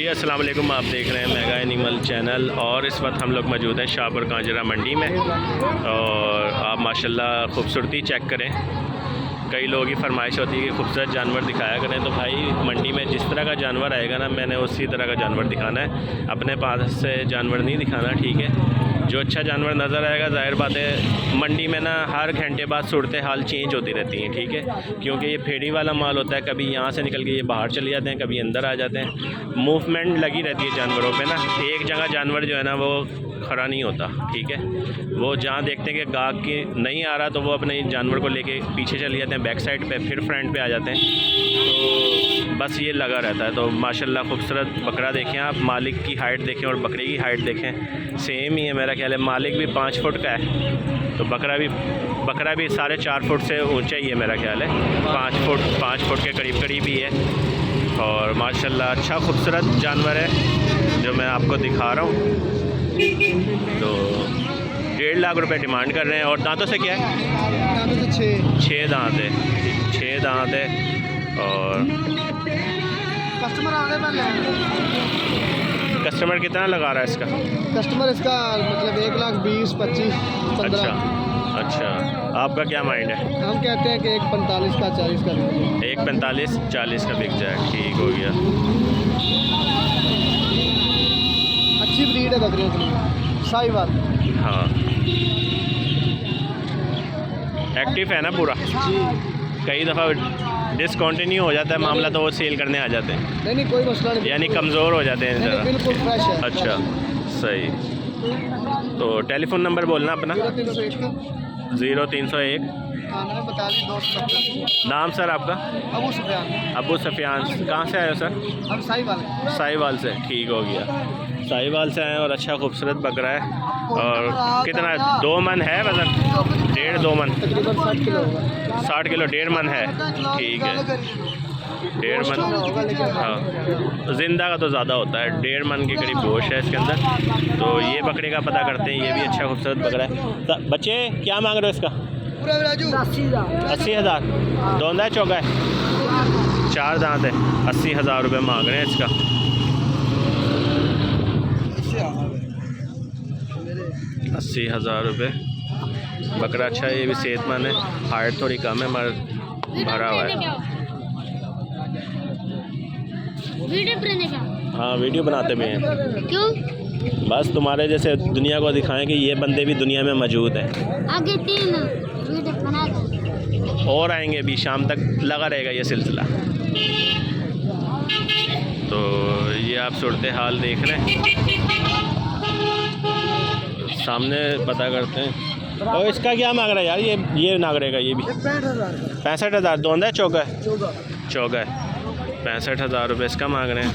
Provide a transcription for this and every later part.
जी अस्सलाम वालेकुम, आप देख रहे हैं मेगा एनिमल चैनल और इस वक्त हम लोग मौजूद हैं शाहपुर कांजरा मंडी में। और आप माशाल्लाह खूबसूरती चेक करें। कई लोगों की फरमाइश होती है कि खूबसूरत जानवर दिखाया करें, तो भाई मंडी में जिस तरह का जानवर आएगा ना, मैंने उसी तरह का जानवर दिखाना है। अपने पास से जानवर नहीं दिखाना, ठीक है। जो अच्छा जानवर नज़र आएगा, ज़ाहिर बात है मंडी में ना हर घंटे बाद सूरत हाल चेंज होती रहती हैं, ठीक है। क्योंकि ये फेरी वाला माल होता है, कभी यहाँ से निकल के ये बाहर चले जाते हैं, कभी अंदर आ जाते हैं। मूवमेंट लगी रहती है जानवरों पे ना। एक जगह जानवर जो है ना वो खड़ा नहीं होता, ठीक है। वो जहाँ देखते हैं कि गाहक की नहीं आ रहा, तो वो अपने जानवर को लेके पीछे चले जाते हैं, बैक साइड पे, फिर फ्रंट पे आ जाते हैं। तो बस ये लगा रहता है। तो माशाल्लाह खूबसूरत बकरा देखें आप, मालिक की हाइट देखें और बकरी की हाइट देखें, सेम ही है मेरा ख्याल है। मालिक भी 5 फुट का है, तो बकरा भी 4.5 फुट से ऊंचा ही है मेरा ख्याल है। 5 फुट के करीब ही है। और माशाल्लाह अच्छा खूबसूरत जानवर है जो मैं आपको दिखा रहा हूँ। तो 1.5 लाख रुपए डिमांड कर रहे हैं। और दांतों से क्या है? दांतों से 6 दांत है। 6 दांत है। और कस्टमर कितना लगा रहा है इसका? कस्टमर इसका मतलब 1,20,25,15। अच्छा, आपका क्या माइंड है? हम कहते हैं कि 1,45 का 40 का 1,45-40 का बिक जाए, ठीक हो गया। अच्छी ब्रीड है बकरियों के लिए, साहिवाल। हाँ, एक्टिव है ना पूरा? कई दफ़ा डिसकंटिन्यू हो जाता है मामला, तो वो सेल करने आ जाते हैं। नहीं कोई मसला नहीं, यानी कमज़ोर हो जाते हैं ज़रा। बिल्कुल फ्रेश है। अच्छा, सही। तो टेलीफोन नंबर बोलना अपना। 0301। नाम सर आपका? अबू सफियान। अबू सफियान। कहाँ से आए हो सर? हम साहिवाल से, ठीक हो गया। साहिवाल से आए और अच्छा खूबसूरत बकरा है। और कितना 2 मन है वज़न? 1.5-2 मन, तकरीबन 60 किलो होगा। 60 किलो, 1.5 मन है, ठीक है। 1.5 मन, हाँ। जिंदा का तो ज़्यादा होता है। 1.5 मन के करीब गोश्त है इसके अंदर। तो ये बकरे का पता करते हैं। ये भी अच्छा खूबसूरत बकरा है। बच्चे क्या मांग रहे हो इसका? 80,000। दोंदा है, चौका है? 4 दांत है। 80,000 रुपये मांग रहे हैं इसका। 80,000 रुपये। बकरा अच्छा है, ये भी सेहतमंद है। हाइट थोड़ी कम है मगर भरा हुआ है। हाँ, वीडियो बनाते भी हैं। क्यों? बस तुम्हारे जैसे दुनिया को दिखाएं कि ये बंदे भी दुनिया में मौजूद हैं। आगे 3 वीडियो बना दो और आएंगे भी, शाम तक लगा रहेगा ये सिलसिला। तो ये आप सूरत हाल देख रहे हैं, सामने पता करते हैं। और इसका क्या मांग रहा है यार? ये नाग रहेगा ये भी 65,000। दोंदा है, चौका है? चौका है। 65,000 रुपये इसका मांग रहे हैं।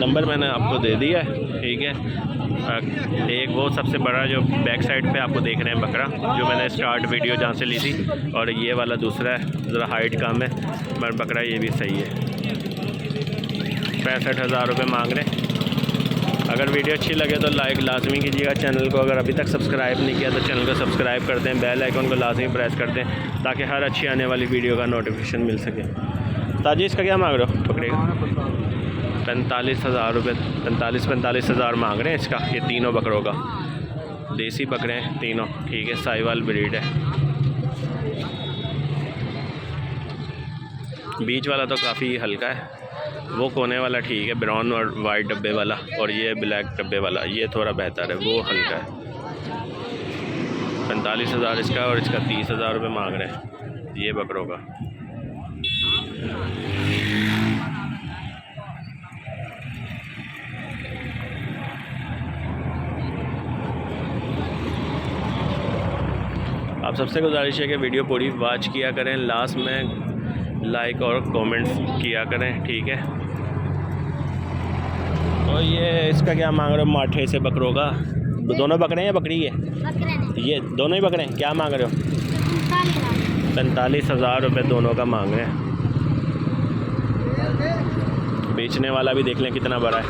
नंबर मैंने आपको दे दिया है, ठीक है। एक वो सबसे बड़ा जो बैक साइड पे आपको देख रहे हैं बकरा, जो मैंने स्टार्ट वीडियो जहाँ से ली थी, और ये वाला दूसरा है, ज़रा हाइट कम है मगर बकरा ये भी सही है। 65,000 रुपये मांग रहे हैं। अगर वीडियो अच्छी लगे तो लाइक लाजमी कीजिएगा चैनल को। अगर अभी तक सब्सक्राइब नहीं किया तो चैनल को सब्सक्राइब कर दें, बेल आइकन को लाजमी प्रेस कर दें ताकि हर अच्छी आने वाली वीडियो का नोटिफिकेशन मिल सके। ताजी इसका क्या मांग रहे हो बकरे का? 45,000 रुपये। 45,000 मांग रहे हैं इसका। ये तीनों बकरों का, देसी बकरे हैं तीनों, ठीक है। साहिवाल ब्रीड है। बीच वाला तो काफ़ी हल्का है, वो कोने वाला ठीक है, ब्राउन और वाइट डब्बे वाला, और ये ब्लैक डब्बे वाला ये थोड़ा बेहतर है, वो हल्का है। 45,000 इसका, और इसका 30,000 रुपये मांग रहे हैं ये बकरों का। आप सबसे गुजारिश है कि वीडियो पूरी वॉच किया करें, लास्ट में लाइक और कमेंट्स किया करें, ठीक है। और ये इसका क्या मांग रहे हो माठे से बकरों का? दोनों बकरे हैं या बकरी है? ये दोनों ही बकरे हैं। क्या मांग रहे हो? 45,000 रुपये दोनों का मांग रहे हैं। बेचने वाला भी देख लें कितना बड़ा है।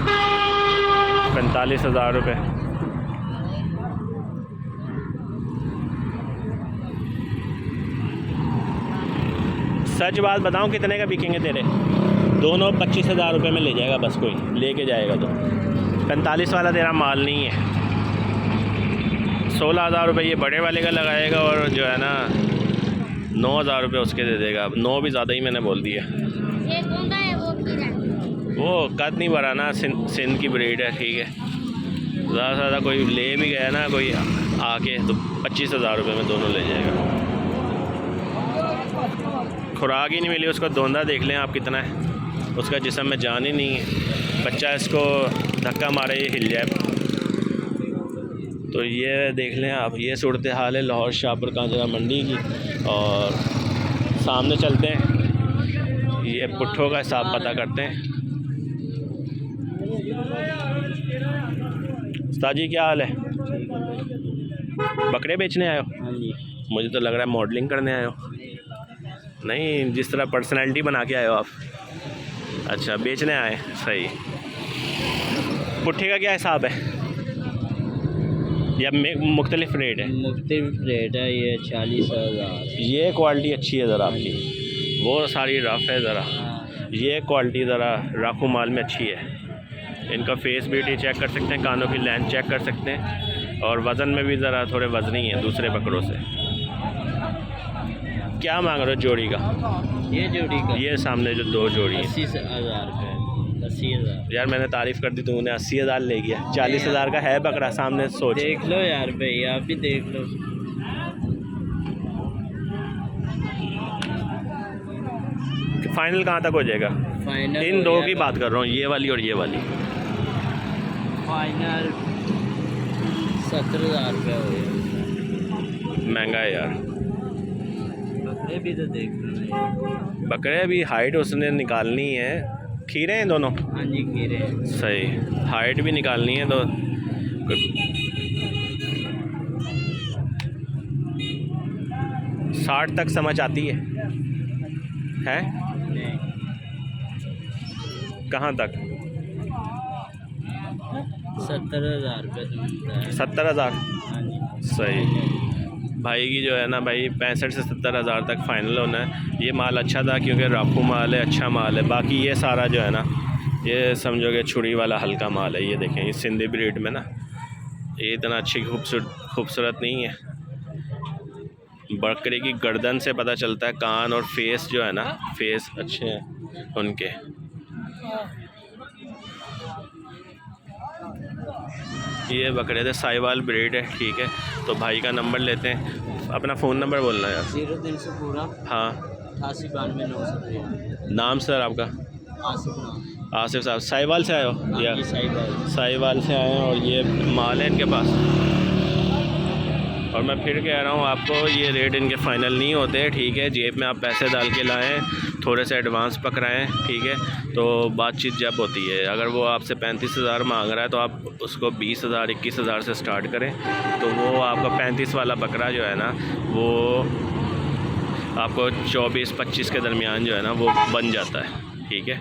45,000 रुपये। सच बात बताऊं, कितने का बिकेंगे तेरे? दोनों 25,000 रुपये में ले जाएगा बस, कोई लेके जाएगा तो। 45 वाला तेरा माल नहीं है। 16,000 रुपये ये बड़े वाले का लगाएगा और जो है ना 9,000 रुपये उसके दे देगा। 9 भी ज़्यादा ही मैंने बोल दिया। ये कौन सा है वो कीड़ा? वो कद नहीं भरा ना, सिंध की ब्रीड है, ठीक है। ज़्यादा से ज़्यादा कोई ले भी गया ना कोई आके तो 25,000 रुपये में दोनों ले जाएगा। खुराक ही नहीं मिली उसको। धोंदा देख लें आप कितना है, उसका जिस्म में जान ही नहीं है। बच्चा इसको धक्का मारे ये हिल जाए। तो ये देख लें आप, ये सूरत हाल है लाहौर शाहपुर कांजरा मंडी की। और सामने चलते हैं, ये पुट्ठों का हिसाब पता करते हैं। उस्ताद जी क्या हाल है? बकरे बेचने आए हो? हाँ जी। मुझे तो लग रहा है मॉडलिंग करने आए हो। नहीं, जिस तरह पर्सनैलिटी बना के आए हो आप। अच्छा, बेचने आए, सही। पुट्ठे का क्या हिसाब है या मुख्तलिफ रेट है? मुख्तलिफ रेट है। ये 40,000। ये क्वालिटी अच्छी है ज़रा आपकी, वो सारी रफ़ है ज़रा। ये क्वालिटी ज़रा राखू माल में अच्छी है। इनका फेस ब्यूटी चेक कर सकते हैं, कानों की लेंथ चेक कर सकते हैं, और वज़न में भी ज़रा थोड़े वज़नी है दूसरे बकरों से। क्या मांग रहे हो जोड़ी का? ये जोड़ी का ये सामने जो 2 जोड़ी है 80,000 रुपये। 80,000। यार मैंने तारीफ़ कर दी, तूने 80,000 ले गया। 40,000 का है बकरा सामने, सोच। देख लो यार भाई, आप भी देख लो। फाइनल कहाँ तक हो जाएगा? फाइनल इन दो की बात कर रहा हूँ, ये वाली और ये वाली। फाइनल 70,000 रुपये हो गया। महंगा है यार। बकरे भी तो देख लो। बकरे अभी हाइट उसने निकालनी है। खीरे हैं दोनों? हाँ जी, गिरे। सही, हाइट भी निकालनी है तो 60 तक समझ आती है? नहीं। कहाँ तक? 70,000 रुपये तो मिलता है। 70,000? हाँ जी। सही। भाई की जो है ना भाई 65 से 70,000 तक फ़ाइनल होना है। ये माल अच्छा था क्योंकि राखू माल है, अच्छा माल है। बाकी ये सारा जो है ना, ये समझोगे छुरी वाला हल्का माल है। ये देखें, ये सिंधी ब्रीड में ना ये इतना अच्छी खूबसूरत नहीं है। बकरे की गर्दन से पता चलता है, कान और फेस जो है ना, फेस अच्छे हैं उनके। ये बकरे थे, साहिवाल ब्रीड है, ठीक है। तो भाई का नंबर लेते हैं, अपना फ़ोन नंबर बोलना है यार। 0300 पूरा। हाँ। 88 नाम सर आपका? आसिफ नाम। आसिफ साहब, साहिवाल से आए हो? या साहिवाल से आए हैं। और ये माल है इनके पास। और मैं फिर कह रहा हूँ आपको, ये रेट इनके फ़ाइनल नहीं होते, ठीक है। जेब में आप पैसे डाल के लाएँ, थोड़े से एडवांस पकड़ाएँ, ठीक है। तो बातचीत जब होती है, अगर वो आपसे 35,000 मांग रहा है तो आप उसको 20,000 21,000 से स्टार्ट करें, तो वो आपका 35 वाला बकरा जो है ना, वो आपको 24-25 के दरमियान जो है ना वो बन जाता है, ठीक है।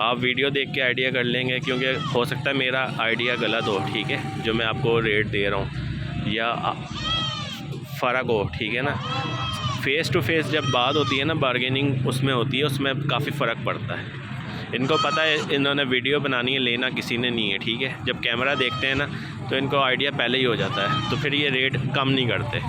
आप वीडियो देख के आइडिया कर लेंगे, क्योंकि हो सकता है मेरा आइडिया गलत हो, ठीक है, जो मैं आपको रेट दे रहा हूँ, या फ़र्क हो, ठीक है ना। फ़ेस टू फेस जब बात होती है ना, बार्गेनिंग उसमें होती है, उसमें काफ़ी फ़र्क पड़ता है। इनको पता है इन्होंने वीडियो बनानी है, लेना किसी ने नहीं है, ठीक है। जब कैमरा देखते हैं ना तो इनको आइडिया पहले ही हो जाता है, तो फिर ये रेट कम नहीं करते।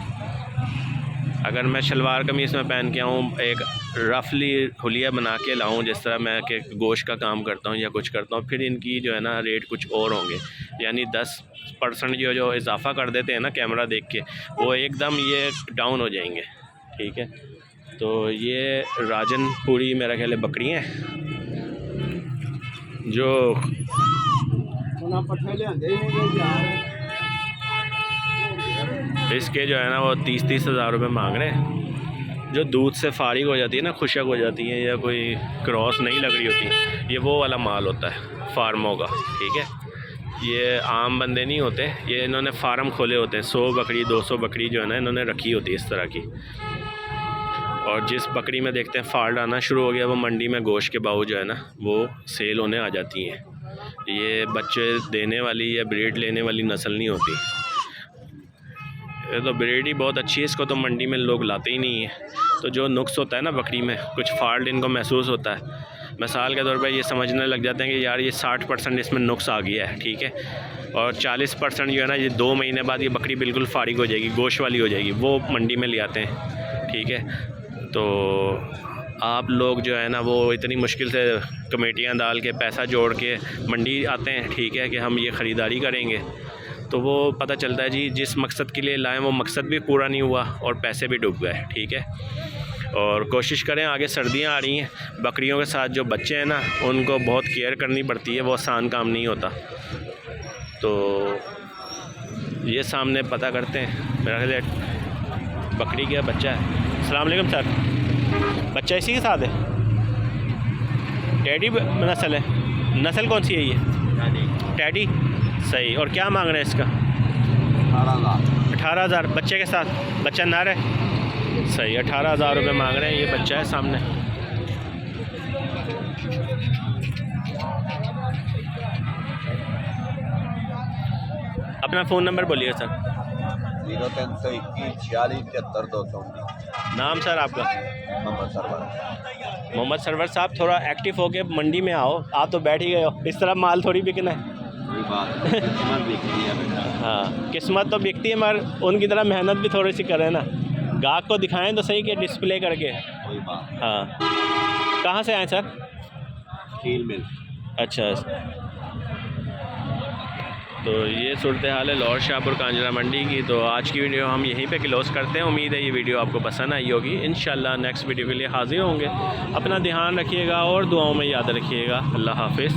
अगर मैं शलवार कमीज़ में पहन के आऊँ, एक रफली हुलिया बना के लाऊँ, जिस तरह मैं के गोश्त का काम करता हूँ या कुछ करता हूँ, फिर इनकी जो है ना रेट कुछ और होंगे। यानी 10% जो इजाफ़ा कर देते हैं ना कैमरा देख के, वो एकदम ये डाउन हो जाएंगे, ठीक है। तो ये राजनपुरी मेरा ख्याल है बकरियाँ जो इसके जो है ना वो 30-30 हज़ार रुपये मांग रहे हैं। जो दूध से फारिग हो जाती है ना, खुशक हो जाती है, या कोई क्रॉस नहीं लग रही होती, ये वो वाला माल होता है फार्मों का, ठीक है। ये आम बंदे नहीं होते, ये इन्होंने फार्म खोले होते हैं। 100 बकरी 200 बकरी जो है ना इन्होंने रखी होती है इस तरह की। और जिस बकरी में देखते हैं फाल्ट आना शुरू हो गया, वो मंडी में गोश्त के भाव जो है ना वो सेल होने आ जाती हैं। ये बच्चे देने वाली या ब्रीड लेने वाली नस्ल नहीं होती। ये तो ब्रीड ही बहुत अच्छी है, इसको तो मंडी में लोग लाते ही नहीं है। तो जो नुक्स होता है ना बकरी में, कुछ फॉल्ट इनको महसूस होता है। मिसाल के तौर पर ये समझने लग जाते हैं कि यार ये 60% इसमें नुक्स आ गया है, ठीक है, और 40% जो है ना ये 2 महीने बाद ये बकरी बिल्कुल फारिग हो जाएगी, गोश्त वाली हो जाएगी, वो मंडी में ले आते हैं, ठीक है। तो आप लोग जो है ना वो इतनी मुश्किल से कमेटियाँ डाल के पैसा जोड़ के मंडी आते हैं, ठीक है, कि हम ये ख़रीदारी करेंगे, तो वो पता चलता है जी जिस मकसद के लिए लाएँ वो मकसद भी पूरा नहीं हुआ और पैसे भी डूब गए, ठीक है। और कोशिश करें, आगे सर्दियाँ आ रही हैं, बकरियों के साथ जो बच्चे हैं ना उनको बहुत केयर करनी पड़ती है, वो आसान काम नहीं होता। तो ये सामने पता करते हैं, मेरा ख्याल है बकरी का बच्चा है। अस्सलाम वालेकुम सर, बच्चा इसी के साथ है? टैडी नस्ल है? नस्ल कौन सी है ये? टैडी, सही। और क्या मांग रहे हैं इसका? 18,000 बच्चे के साथ, बच्चा नर है, सही। 18,000 रुपये मांग रहे हैं, ये बच्चा है सामने। अपना फ़ोन नंबर बोलिए सर। 0321467319। नाम सर आपका? मोहम्मद सरवर। मोहम्मद सरवर साहब, थोड़ा एक्टिव होके मंडी में आओ, आप तो बैठ ही गए हो, इस तरह माल थोड़ी बिकना है। कोई बात नहीं, किस्मत बिकती है बेटा। हाँ, किस्मत तो बिकती है, मगर उनकी तरह मेहनत भी थोड़ी सी करें ना, गाहक को दिखाएं तो सही कि डिस्प्ले करके। कोई बात। हाँ, कहाँ से आए सर? कील मिल। अच्छा, तो ये सूरत हाल है लाहौर शाहपुर कांजरा मंडी की। तो आज की वीडियो हम यहीं पे क्लोज करते हैं। उम्मीद है ये वीडियो आपको पसंद आई होगी। इंशाल्लाह नेक्स्ट वीडियो के लिए हाजिर होंगे। अपना ध्यान रखिएगा और दुआओं में याद रखिएगा। अल्लाह हाफिज़।